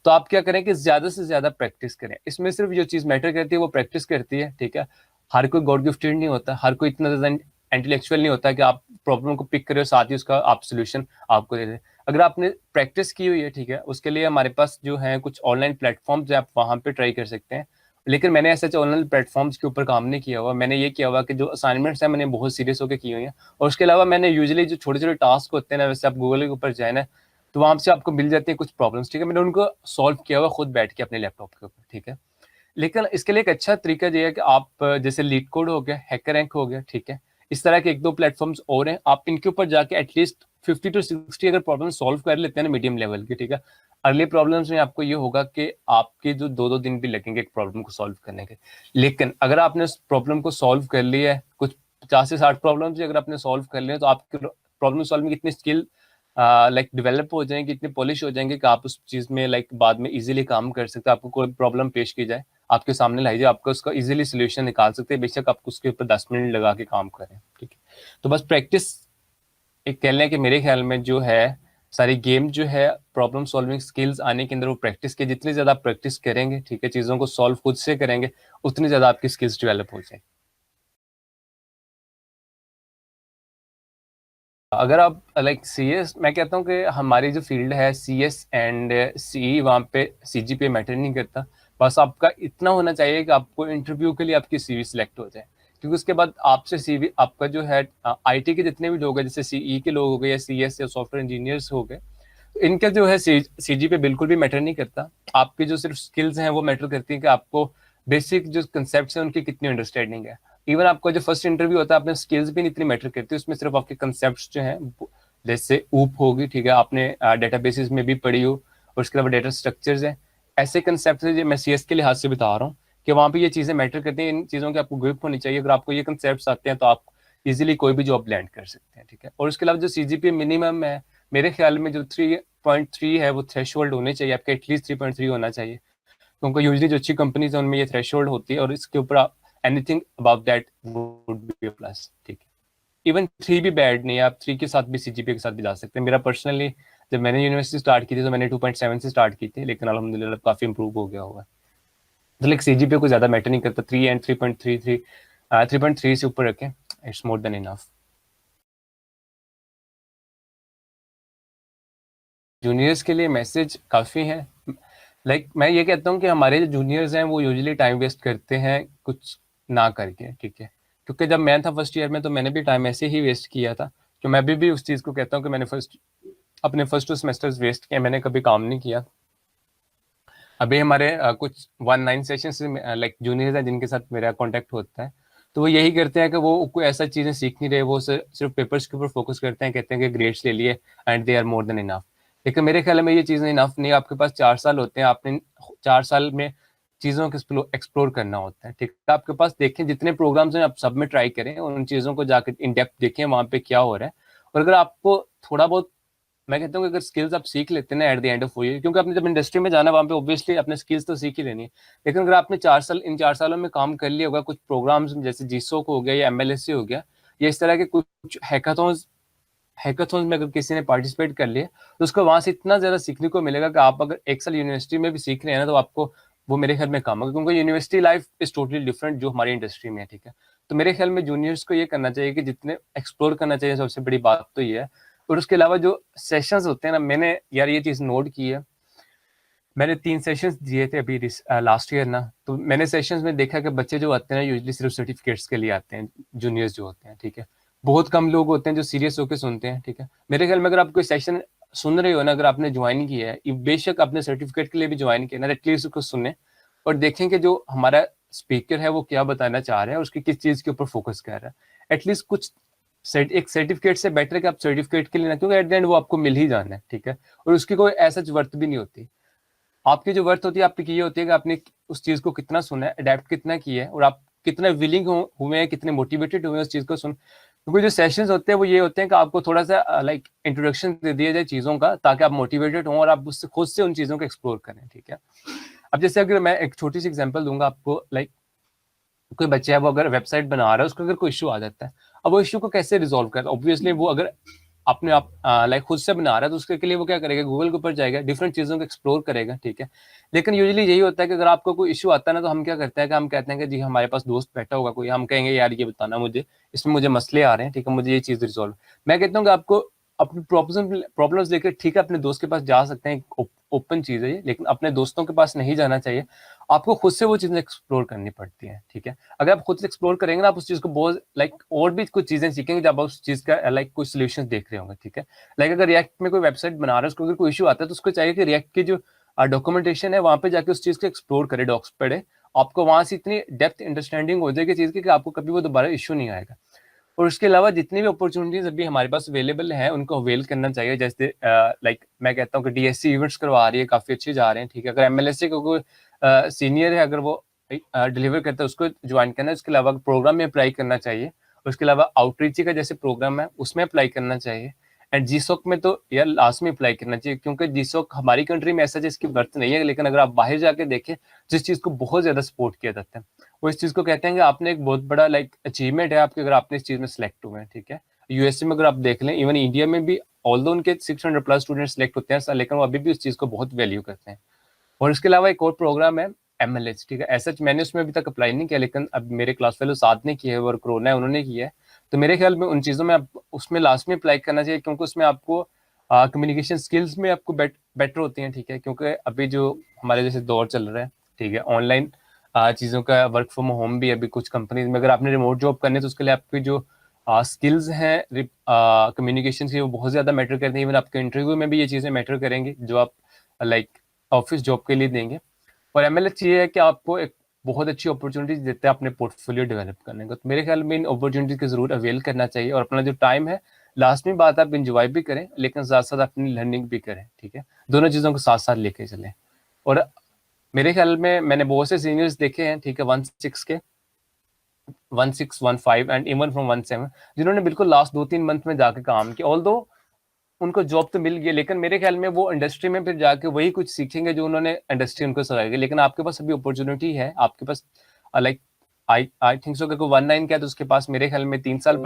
तो आप क्या करें कि ज्यादा से ज्यादा प्रैक्टिस करें। इसमें सिर्फ जो चीज मैटर करती है वो प्रैक्टिस करती है, ठीक है। हर कोई गॉड गिफ्टेड नहीं होता, हर कोई इतना ज्यादा इंटेलेक्चुअल नहीं होता कि आप प्रॉब्लम को पिक करें और साथ ही उसका आप सोल्यूशन आपको दे दें। अगर आपने प्रैक्टिस की हुई है, ठीक है, उसके लिए हमारे पास जो है कुछ ऑनलाइन प्लेटफॉर्म्स है, आप वहां पे ट्राई कर सकते हैं। लेकिन मैंने ऐसे ऑनलाइन प्लेटफॉर्म्स के ऊपर काम नहीं किया हुआ। मैंने ये किया हुआ कि जो असाइनमेंट्स हैं मैंने बहुत सीरियस होकर की हुई हैं, और उसके अलावा मैंने यूजुअली जो छोटे छोटे टास्क होते हैं ना, वैसे आप गूगल के ऊपर जाए ना, तो वहां से आपको मिल जाती है कुछ प्रॉब्लम्स, ठीक है। मैंने उनको सॉल्व किया हुआ खुद बैठ के अपने लैपटॉप के ऊपर, ठीक है। लेकिन इसके लिए एक अच्छा तरीका ये है कि आप जैसे लीड कोड हो गया, हैकर रैंक हो गया, ठीक है, इस तरह के एक दो प्लेटफॉर्म्स और हैं, आप इनके ऊपर जाके एटलीस्ट 50 to 60 अगर प्रॉब्लम सॉल्व कर लेते हैं ना मीडियम लेवल की, ठीक है। अर्ली प्रॉब्लम्स में आपको ये होगा कि आपके जो 2-2 दिन भी लगेंगे एक प्रॉब्लम को सॉल्व करने के। लेकिन अगर आपने उस प्रॉब्लम को सॉल्व कर लिया है, कुछ 50 से 60 प्रॉब्लम्स अगर आपने सॉल्व कर लिए तो आपकी प्रॉब्लम सॉल्विंग इतनी स्किल लाइक डेवलप हो जाएंगे, इतने पॉलिश हो जाएंगे कि आप उस चीज में लाइक बाद में इजीली काम कर सकते हैं। आपको कोई प्रॉब्लम पेश की जाए, आपके सामने लाई जाए, आपको उसका इजीली सोल्यूशन निकाल सकते हैं, बेशक आप उसके ऊपर 10 मिनट लगा के काम करें, ठीक है। तो बस प्रैक्टिस, एक कह लें कि मेरे ख्याल में जो है सारी गेम जो है प्रॉब्लम सॉल्विंग स्किल्स आने के अंदर वो प्रैक्टिस के, जितनी ज्यादा प्रैक्टिस करेंगे, ठीक है, चीजों को सॉल्व खुद से करेंगे, उतनी ज्यादा आपकी स्किल्स डेवलप हो जाएंगी। अगर आप लाइक सी एस, मैं कहता हूँ कि हमारी जो फील्ड है सी एस एंड सी, वहाँ पे सी जी पी मैटर नहीं करता। बस आपका इतना होना चाहिए कि आपको इंटरव्यू के लिए आपकी सीवी सिलेक्ट हो जाए, क्योंकि उसके बाद आपसे सीवी आपका जो है आईटी के जितने भी लोग हैं, जैसे सीई के लोग हो गए या सी एस या सॉफ्टवेयर इंजीनियर्स हो गए, इनका जो है सी जी पे बिल्कुल भी मैटर नहीं करता। आपकी जो सिर्फ स्किल्स हैं वो मैटर करती है कि आपको बेसिक जो कंसेप्ट हैं उनकी कितनी अंडरस्टैंडिंग है। इवन आपका जो फर्स्ट इंटरव्यू होता है, आपने स्किल्स भी नहीं इतनी मैटर करती, उसमें सिर्फ आपके कंसेप्ट जो हैं, जैसे ऊप होगी, ठीक है, आपने डेटाबेसिस में भी पढ़ी हो, और उसके अलावा डेटा स्ट्रक्चर्स हैं, ऐसे कंसेप्ट है जो मैं सी एस के लिहाज से बता रहा हूँ कि वहाँ पे ये चीज़ें मैटर करती हैं। इन चीज़ों की आपको ग्रिप होनी चाहिए। अगर आपको ये कंसेप्ट आते हैं तो आप इजीली कोई भी जॉब लैंड कर सकते हैं, ठीक है। और उसके अलावा जो सी जी पी मिनिमम है, मेरे ख्याल में जो 3.3 है वो थ्रेशोल्ड होने चाहिए, आपका एटलीस्ट 3.3 होना चाहिए, क्योंकि यूजली जो अच्छी कंपनीज है उनमें ये थ्रेशोल्ड होती है, और इसके ऊपर आप anything about that would be plus, ठीक है। इवन 3 भी बैड नहीं है, आप 3 के साथ भी सीजीपीए के साथ भी जा सकते हैं। मेरा पर्सनली जब मैंने यूनिवर्सिटी स्टार्ट की थी तो मैंने 2.7 से स्टार्ट की थी, लेकिन अलहमदिल्ला काफी इंप्रूव हो गया हुआ है। तो लाइक सीजीपीए को ज्यादा मैटर नहीं करता, 3 एंड 3.3 से ऊपर रखें, it's more than enough. Juniors के लिए मैसेज काफ़ी है। लाइक मैं ये कहता हूँ कि हमारे जो जूनियर्स हैं वो यूजुअली टाइम वेस्ट करते हैं कुछ ना करके, ठीक है। क्योंकि जब मैं था फर्स्ट ईयर में तो मैंने भी टाइम ऐसे ही वेस्ट किया था। तो मैं भी उस चीज़ को कहता हूँ कि मैंने अपने फर्स्ट 2 सेमेस्टर्स वेस्ट किए, मैंने कभी काम नहीं किया। अभी हमारे कुछ 1-9 सेशन से लाइक जूनियर्स हैं जिनके साथ मेरा कॉन्टेक्ट होता है, तो वो यही करते हैं कि वो कोई ऐसा चीज़ें सीख नहीं रहे, वो सिर्फ पेपर्स के ऊपर फोकस करते हैं, कहते हैं कि ग्रेड्स ले लिए and they are more than enough. लेकिन मेरे ख्याल में ये चीज़ें इनफ नहीं, आपके पास 4 साल होते हैं, आपने 4 साल में चीज़ों को एक्सप्लोर करना होता है, ठीक है। आपके पास देखें जितने प्रोग्राम्स हैं आप सब में ट्राई करें, उन चीज़ों को जाकर इन डेप्थ देखें वहाँ पे क्या हो रहा है। और अगर आपको थोड़ा बहुत, मैं कहता हूँ कि अगर स्किल्स आप सीख लेते हैं ना at the end of 4 year, क्योंकि आपने जब इंडस्ट्री में जाना वहाँ पे ऑब्वियसली अपने स्किल्स तो सीख ही लेनी है। लेकिन अगर आपने 4 साल, इन 4 सालों में काम कर लिया होगा कुछ प्रोग्राम्स में, जैसे जीसोक हो गया या एमएलएससी हो गया, या इस तरह के कुछ हैकाथॉन्स, हैकाथॉन्स में अगर किसी ने पार्टिसिपेट कर लिया, तो उसको वहां से इतना ज्यादा सीखने को मिलेगा कि आप अगर 1 साल यूनिवर्सिटी में भी सीख रहे हैं ना, तो आपको वो मेरे ख्याल में काम होगा, क्योंकि university life is totally different जो हमारी इंडस्ट्री में है, ठीक है। तो मेरे ख्याल में जूनियर्स को ये करना चाहिए कि जितने एक्सप्लोर करना चाहिए, सबसे बड़ी बात तो ये है। और उसके अलावा जो सेशंस होते हैं ना, मैंने यार ये चीज़ नोट की है, मैंने 3 सेशंस दिए थे अभी लास्ट ईयर ना, तो मैंने सेशंस में देखा कि बच्चे जो आते हैं ना यूजली सिर्फ सर्टिफिकेट्स के लिए आते हैं, जूनियर्स जो होते हैं, ठीक है। बहुत कम लोग होते हैं जो सीरियस होकर सुनते हैं, ठीक है। मेरे ख्याल में अगर आप कोई सेशन सुन रहे हो ना, अगर आपने ज्वाइन किया है, बेशक अपने सर्टिफिकेट के लिए भी ज्वाइन किया ना, एटलीस्ट उसको सुने और देखें कि जो हमारा स्पीकर है वो क्या बताना चाह रहा है, उसकी किस चीज़ के ऊपर फोकस कर रहा है। एटलीस्ट कुछ एक सर्टिफिकेट से बेटर है कि आप सर्टिफिकेट के लिए ना, क्योंकि एट द एंड वो आपको मिल ही जाना है, ठीक है। और उसकी कोई ऐसा वर्थ भी नहीं होती। आपकी जो वर्थ होती है आपकी ये होती है कि आपने उस चीज को कितना सुना है, अडेप्ट कितना किया है, और आप कितना विलिंग हुए हैं, कितने मोटिवेटेड हुए हैं उस चीज को सुन। क्योंकि जो सेशंस होते हैं वो ये होते हैं कि आपको थोड़ा सा लाइक इंट्रोडक्शन दे दिया जाए चीजों का, ताकि आप मोटिवेटेड हों और आप उससे खुद से उन चीजों को एक्सप्लोर करें, ठीक है। अब जैसे अगर मैं एक छोटी सी एग्जांपल दूंगा आपको, लाइक कोई बच्चा है वो अगर वेबसाइट बना रहा है, उसको अगर कोई इशू आ जाता है, अब वो इशू को कैसे रिजॉल्व करता है? ऑब्वियसली वो अगर अपने आप लाइक खुद से बना रहा है तो उसके लिए वो क्या करेगा, गूगल के ऊपर जाएगा, डिफरेंट चीज़ों को एक्सप्लोर करेगा, ठीक है। लेकिन यूजुअली यही होता है कि अगर आपको कोई इशू आता है ना, तो हम क्या करते हैं कि हम कहते हैं कि जी हमारे पास दोस्त बैठा होगा कोई, हम कहेंगे यार ये बताना मुझे, इसमें मुझे मसले आ रहे हैं, ठीक है, मुझे ये चीज़ रिजॉल्व। मैं कहता हूँ कि आपको अपनी प्रॉब्लम्स लेकर ठीक है अपने दोस्त के पास जा सकते हैं, ओपन चीज़ है ये, लेकिन अपने दोस्तों के पास नहीं जाना चाहिए। आपको खुद से वो चीज़ें एक्सप्लोर करनी पड़ती हैं, ठीक है। अगर आप खुद से एक्सप्लोर करेंगे ना, आप उस चीज़ को बहुत लाइक और भी कुछ चीज़ें सीखेंगे जब आप उस चीज़ का लाइक कुछ सोल्यूशन देख रहे होंगे, ठीक है। लाइक अगर रिएक्ट में कोई वेबसाइट बना रहा है, उसको अगर कोई इशू आता है, तो उसको चाहिए कि रिएक्ट की जो डॉक्यूमेंटेशन है वहाँ पे जाके उस चीज़ को एक्सप्लोर करे, डॉक्स पढ़े। आपको वहाँ से इतनी डेप्थ अंडरस्टैंडिंग हो जाएगी चीज़ की कि आपको कभी वो दोबारा इशू नहीं आएगा। और उसके अलावा जितनी भी अपॉर्चुनिटीज अभी हमारे पास अवेलेबल है, उनको अवेल करना चाहिए। जैसे लाइक मैं कहता हूँ कि डीएससी इवेंट्स करवा रही है, काफ़ी अच्छे जा रहे हैं, ठीक है। अगर एमएलएससी को कोई सीनियर है, अगर वो डिलीवर करता है, उसको ज्वाइन करना है। उसके अलावा प्रोग्राम में अप्लाई करना चाहिए। उसके अलावा आउटरीच का जैसे प्रोग्राम है उसमें अप्लाई करना चाहिए। एंड जीसोक में तो यार लास्ट में अप्लाई करना चाहिए, क्योंकि जीसोक हमारी कंट्री में ऐसा जिसकी बर्थ नहीं है, लेकिन अगर आप बाहर जाके देखें, जिस चीज़ को बहुत ज़्यादा सपोर्ट किया जाता है, वो इस चीज़ को कहते हैं कि आपने एक बहुत बड़ा लाइक अचीवमेंट है आपके, अगर आपने इस चीज़ में सेलेक्ट हुए हैं, ठीक है। यूएसए में अगर आप देख लें, इवन इंडिया में भी ऑल्दो उनके 600 प्लस स्टूडेंट सेलेक्ट होते हैं, लेकिन वो अभी भी उस चीज़ को बहुत वैल्यू करते हैं। और इसके अलावा एक और प्रोग्राम है एमएलएच, ठीक है। ऐसा मैंने उसमें अभी तक अप्लाई नहीं किया, लेकिन अब मेरे क्लास फेलो साथ ने किया है और कोरोना है उन्होंने किया है। तो मेरे ख्याल में उन चीज़ों में आप उसमें लास्ट में अप्लाई करना चाहिए, क्योंकि उसमें आपको कम्युनिकेशन स्किल्स में आपको बेटर होती हैं, ठीक है। क्योंकि अभी जो हमारे जैसे दौर चल रहा है, ठीक है, ऑनलाइन चीज़ों का वर्क फ्रॉम होम भी अभी कुछ कंपनीज में, अगर आपने रिमोट जॉब करनी है तो उसके लिए आपकी जो स्किल्स हैं कम्युनिकेशन की, वो बहुत ज़्यादा मैटर करती हैं। इवन आपके इंटरव्यू में भी ये चीज़ें मैटर करेंगी जो आप लाइक ऑफिस जॉब के लिए देंगे। और एमएलएच ये है कि आपको एक बहुत अच्छी अपॉर्चुनिटीज देता है अपने पोर्टफोलियो डेवलप करने का। तो मेरे ख्याल में इन अपॉर्चुनिटीज को जरूर अवेल करना चाहिए, और अपना जो टाइम है लास्ट में बात, आप इंजॉय भी करें, लेकिन साथ साथ अपनी लर्निंग भी करें, ठीक है। दोनों चीज़ों को साथ साथ लेके चलें। और मेरे ख्याल में मैंने बहुत से सीनियर्स देखे हैं, ठीक है, 16 के, 1615 एंड इवन फ्रॉम 17, जिन्होंने बिल्कुल लास्ट 2-3 मंथ में जाके काम किया। ऑल दो उनको जॉब तो मिल गई, लेकिन मेरे ख्याल में वो इंडस्ट्री में फिर जाके वही कुछ सीखेंगे जो उन्होंने इंडस्ट्री उनको सिखाएगी। लेकिन आपके पास अभी अपॉर्चुनिटी है, आपके पास like I I think so, कोई 19 क्या, तो उसके पास मेरे ख्याल में 3 साल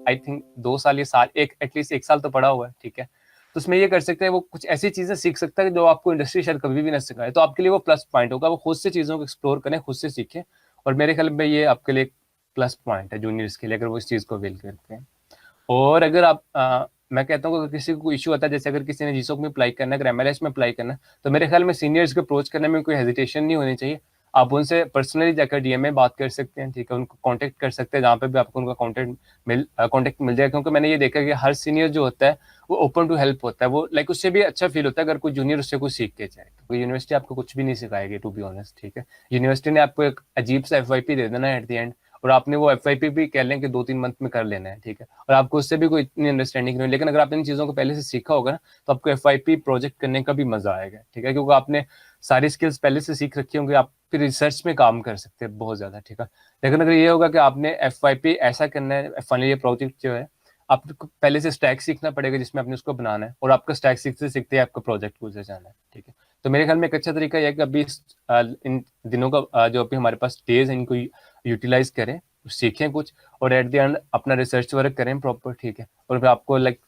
आई थिंक 2 साल या साल, एक एटलीस्ट 1 साल तो पड़ा हुआ है, ठीक है। तो उसमें ये कर सकते हैं, वो कुछ ऐसी चीजें सीख सकता है जो आपको इंडस्ट्री शायद कभी भी ना सिखाए। तो आपके लिए वो प्लस पॉइंट होगा, वो खुद से चीजों को एक्सप्लोर करें, खुद से सीखें। और मेरे ख्याल में ये आपके लिए प्लस पॉइंट है जूनियर्स के लिए, अगर वो इस चीज को अवेल करते हैं। और अगर आप मैं कहता हूँ कि किसी को इशू आता है, जैसे अगर किसी ने जीसोक में अप्लाई करना है, अगर एमएलएस में अप्लाई करना है, तो मेरे ख्याल में सीनियर्स को अप्रोच करने में कोई हेजिटेशन नहीं होनी चाहिए। आप उनसे पर्सनली जाकर डीएम में बात कर सकते हैं, ठीक है, उनको कांटेक्ट कर सकते हैं, जहाँ पे भी आपको उनका कांटेक्ट मिल जाए। क्योंकि मैंने ये देखा कि हर सीनियर जो होता है वो ओपन टू हेल्प होता है, वो लाइक उससे भी अच्छा फील होता है अगर कोई जूनियर उससे कुछ सीख के जाए। तो यूनिवर्सिटी आपको कुछ भी नहीं सिखाएगी, टू बी ऑनेस्ट, ठीक है। यूनिवर्सिटी ने आपको एक अजीब सा एफवाईपी दे देना है एट द एंड, और आपने वो एफवाईपी भी कह लें कि 2-3 मंथ में कर लेना है, ठीक है, और आपको उससे भी कोई इतनी अंडरस्टैंडिंग नहीं। लेकिन अगर आपने इन चीज़ों को पहले से सीखा होगा ना, तो आपको एफवाईपी प्रोजेक्ट करने का भी मजा आएगा, ठीक है, क्योंकि आपने सारी स्किल्स पहले से सीख रखी होंगी, आप फिर रिसर्च में काम कर सकते हैं बहुत ज़्यादा, ठीक है। लेकिन अगर ये होगा कि आपने एफवाईपी ऐसा करना है, फाइनली ये प्रोजेक्ट जो है, आपको पहले से स्टैक सीखना पड़ेगा जिसमें आपने उसको बनाना है, और आपका स्टैक सीखते सीखते ही आपका प्रोजेक्ट गुजर जाना है, ठीक है। तो मेरे ख्याल में एक अच्छा तरीका यह है कि अभी इन दिनों का जो अभी हमारे पास डेज है, इनको यूटिलाइज करें, सीखें कुछ, और एट द एंड अपना रिसर्च वर्क करें प्रॉपर, ठीक है। और फिर आपको लाइक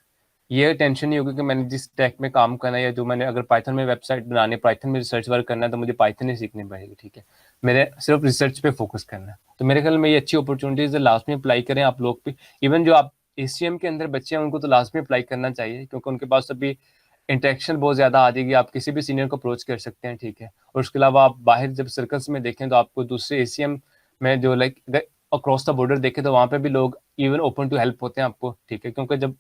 ये टेंशन नहीं होगी कि मैंने जिस टेक में काम करना है, या जो मैंने अगर पाइथन में वेबसाइट बनाने, पाइथन में रिसर्च वर्क करना है, तो मुझे पाइथन ही सीखनी पड़ेगी, ठीक है। मेरे सिर्फ रिसर्च पे फोकस करना है। तो मेरे ख्याल में ये अच्छी अपॉर्चुनिटीज है, लास्ट में अप्लाई करें आप लोग भी। इवन जो आप एसीएम के अंदर बच्चे हैं, उनको तो लास्ट में अप्लाई करना चाहिए, क्योंकि उनके पास अभी इंटरेक्शन बहुत ज़्यादा आ जाएगी, आप किसी भी सीनियर को अप्रोच कर सकते हैं, ठीक है। और उसके अलावा आप बाहर जब सर्कल्स में देखें, तो आपको दूसरे एसीएम में जो लाइक अक्रॉस द बॉर्डर देखें, तो वहाँ पे भी लोग इवन ओपन टू हेल्प होते हैं आपको, ठीक है। क्योंकि जब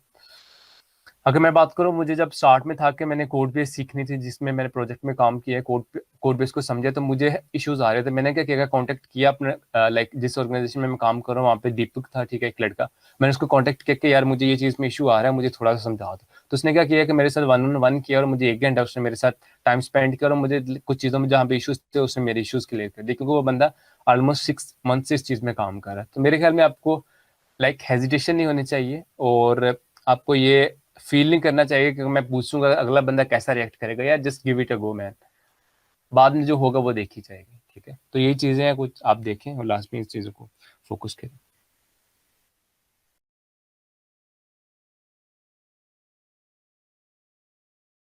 अगर मैं बात करूँ, मुझे जब स्टार्ट में था कि मैंने कोड बेस सीखनी थी, जिसमें मैंने प्रोजेक्ट में काम किया है, कोड बेस को समझा, तो मुझे इश्यूज आ रहे थे। मैंने क्या किया, कॉन्टेक्ट किया अपने लाइक जिस ऑर्गेनाइजेशन में मैं काम कर रहा हूँ, वहाँ पे दीपक था, ठीक है, एक लड़का। मैंने उसको कॉन्टेक्ट किया कि यार मुझे ये चीज़ में इशू आ रहा है, मुझे थोड़ा सा समझा दो। तो उसने क्या किया कि मेरे साथ 1-on-1 किया, और मुझे 1 घंटा उसने मेरे साथ टाइम स्पेंड किया, और मुझे कुछ चीज़ों में जहाँ पे इशूज थे उसने मेरे इशूज क्लियर कर दिए, क्योंकि वो बंदा ऑलमोस्ट 6 मंथ से इस चीज़ में काम कर रहा है। तो मेरे ख्याल में आपको लाइक हेजिटेशन नहीं होनी चाहिए, और आपको ये फील नहीं करना चाहिए कि मैं पूछूंगा अगला बंदा कैसा रिएक्ट करेगा, या just give it a go man, बाद में जो होगा वो देखी जाएगी। ठीक है? तो यही चीज़ें हैं कुछ आप देखें और लास्ट में इस चीज़ों को फ़ोकस करें।